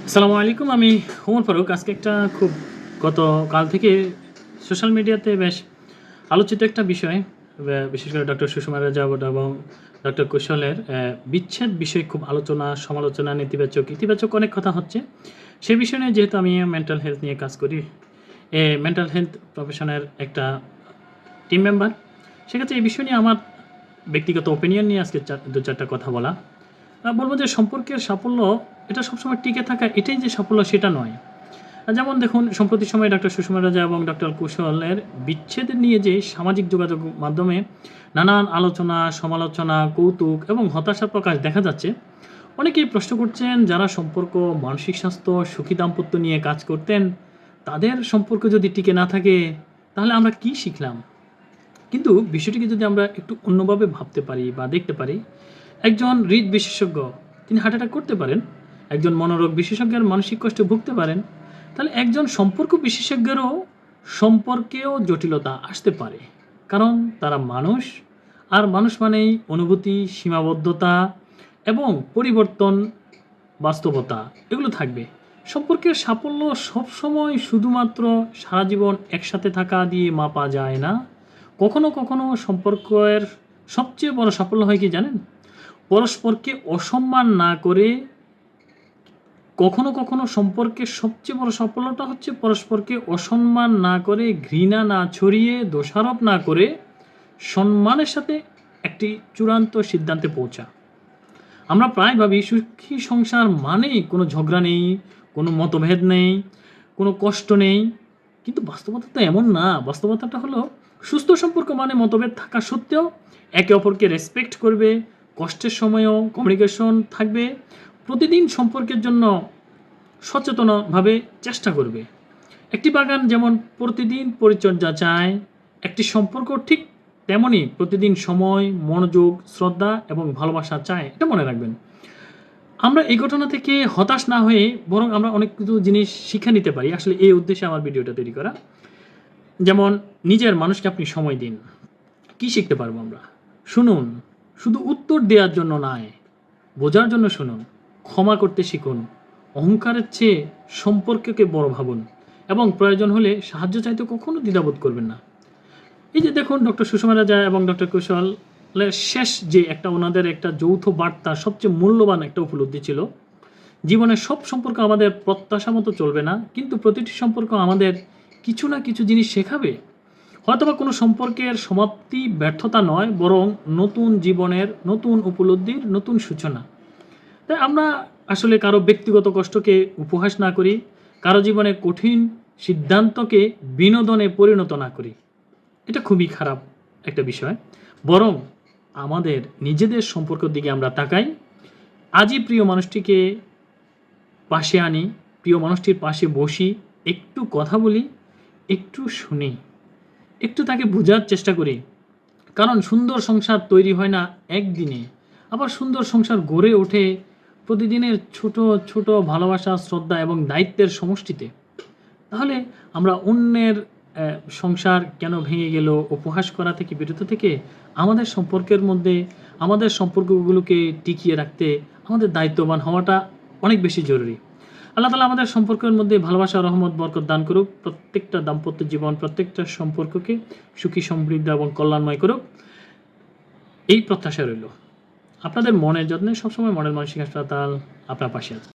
আসসালামু আলাইকুম। আমি ওমর ফারুক। আজকে একটা খুব গতকাল থেকে সোশ্যাল মিডিয়াতে বেশ আলোচিত একটা বিষয়, বিশেষ করে ডক্টর সুষমা রেজা এবং ডক্টর কুশলের বিচ্ছেদ বিষয়ে খুব আলোচনা, সমালোচনা, নেতিবাচক, ইতিবাচক অনেক কথা হচ্ছে। সেই বিষয় নিয়ে যেহেতু আমি মেন্টাল হেলথ নিয়ে কাজ করি, মেন্টাল হেলথ প্রফেশনের একটা টিম মেম্বার, সেক্ষেত্রে এই বিষয় নিয়ে আমার ব্যক্তিগত ওপিনিয়ন নিয়ে আজকে দু চারটা কথা বলা। বলবো যে সম্পর্কের সাফল্য এটা সবসময় টিকে থাকা এটাই যে সাফল্য সেটা নয়। যেমন দেখুন, সম্প্রতি সময়ে ডক্টর সুষমা রাজা এবং ডক্টর কুশলের বিচ্ছেদ নিয়ে যে সামাজিক যোগাযোগ মাধ্যমে নানান আলোচনা, সমালোচনা, কৌতুক এবং হতাশা প্রকাশ দেখা যাচ্ছে। অনেকেই প্রশ্ন করছেন, যারা সম্পর্ক, মানসিক স্বাস্থ্য, সুখী দাম্পত্য নিয়ে কাজ করতেন, তাদের সম্পর্ক যদি টিকে না থাকে তাহলে আমরা কি শিখলাম? কিন্তু বিষয়টিকে যদি আমরা একটু অন্যভাবে ভাবতে পারি বা দেখতে পারি, একজন হৃদ বিশেষজ্ঞ তিনি হার্ট অ্যাটাক করতে পারেন, একজন মনোরোগ বিশেষজ্ঞের মানসিক কষ্টে ভুগতে পারেন, তাহলে একজন সম্পর্ক বিশেষজ্ঞেরও সম্পর্কেও জটিলতা আসতে পারে। কারণ তারা মানুষ, আর মানুষ মানেই অনুভূতি, সীমাবদ্ধতা এবং পরিবর্তন, বাস্তবতা এগুলো থাকবে। সম্পর্কের সাফল্য সবসময় শুধুমাত্র সারা জীবন একসাথে থাকা দিয়ে মাপা যায় না। কখনো কখনো সম্পর্কের সবচেয়ে বড় সাফল্য হয় কি জানেন? পরস্পরকে অসম্মান না করে। কখনো কখনো সম্পর্কের সবচেয়ে বড় সাফল্যটা হচ্ছে পরস্পরকে অসম্মান না করে, ঘৃণা না ছড়িয়ে, দোষারোপ না করে সম্মানের সাথে একটি চূড়ান্ত সিদ্ধান্তে পৌঁছা। আমরা প্রায় ভাবি সুখী সংসার মানেই কোনো ঝগড়া নেই, কোনো মতভেদ নেই, কোনো কষ্ট নেই। কিন্তু বাস্তবতা তো এমন না। বাস্তবতাটা হলো, সুস্থ সম্পর্ক মানে মতভেদ থাকা সত্ত্বেও একে অপরকে রেসপেক্ট করবে, কষ্টের সময়ও কমিউনিকেশন থাকবে, প্রতিদিন সম্পর্কের জন্য সচেতনভাবে চেষ্টা করবে। একটি বাগান যেমন প্রতিদিন পরিচর্যা চায়, একটি সম্পর্ক ঠিক তেমনই প্রতিদিন সময়, মনোযোগ, শ্রদ্ধা এবং ভালোবাসা চায়। এটা মনে রাখবেন। আমরা এই ঘটনা থেকে হতাশ না হয়ে বরং আমরা অনেক কিছু জিনিস শিক্ষা নিতে পারি। আসলে এই উদ্দেশ্যে আমার ভিডিওটা তৈরি করা। যেমন, নিজের মানুষকে আপনি সময় দিন। কি শিখতে পারবো আমরা? শুনুন, শুধু উত্তর দেওয়ার জন্য নয়, বোঝার জন্য শুনুন। ক্ষমা করতে শিখুন। অহংকারের চেয়ে সম্পর্ককে বড় ভাবুন এবং প্রয়োজন হলে সাহায্য চাইতে কখনো দ্বিধাবোধ করবেন না। এই যে দেখুন, ডক্টর সুষমা রাজা এবং ডক্টর কুশলের শেষ যে একটা ওনাদের একটা যৌথ বার্তা, সবচেয়ে মূল্যবান একটা উপলব্ধি ছিল, জীবনের সব সম্পর্ক আমাদের প্রত্যাশা মতো চলবে না, কিন্তু প্রতিটি সম্পর্ক আমাদের কিছু না কিছু জিনিস শেখাবে। হয়তোবা কোনো সম্পর্কের সমাপ্তি ব্যর্থতা নয়, বরং নতুন জীবনের নতুন উপলব্ধির নতুন সূচনা। তাই আমরা আসলে কারো ব্যক্তিগত কষ্টকে উপহাস না করি, কারো জীবনে কঠিন সিদ্ধান্তকে বিনোদনে পরিণত না করি। এটা খুবই খারাপ একটা বিষয়। বরং আমাদের নিজেদের সম্পর্কের দিকে আমরা তাকাই, আজই প্রিয় মানুষটিকে পাশে আনি, প্রিয় মানুষটির পাশে বসি, একটু কথা বলি, একটু শুনি, একটু তাকে বোঝার চেষ্টা করি। কারণ সুন্দর সংসার তৈরি হয় না একদিনে, আবার সুন্দর সংসার গড়ে ওঠে প্রতিদিনের ছোট ছোট ভালোবাসা, শ্রদ্ধা এবং দায়িত্বের সমষ্টিতে। তাহলে আমরা অন্যের সংসার কেন ভেঙে গেল উপহাস করা থেকে বিরত থেকে আমাদের সম্পর্কের মধ্যে, আমাদের সম্পর্কগুলোকে টিকিয়ে রাখতে আমাদের দায়িত্ববান হওয়াটা অনেক বেশি জরুরি। আল্লাহ তাআলা আমাদের সম্পর্কের মধ্যে ভালোবাসা, রহমত, বরকত দান করুক। প্রত্যেকটা দাম্পত্য জীবন, প্রত্যেকটা সম্পর্ককে সুখী, সমৃদ্ধ এবং কল্যাণময় করুক, এই প্রত্যাশা রইল। আপনাদের মনের যত্নে সবসময় মডেল মানসিক হাসপাতাল আপনার পাশে আছে।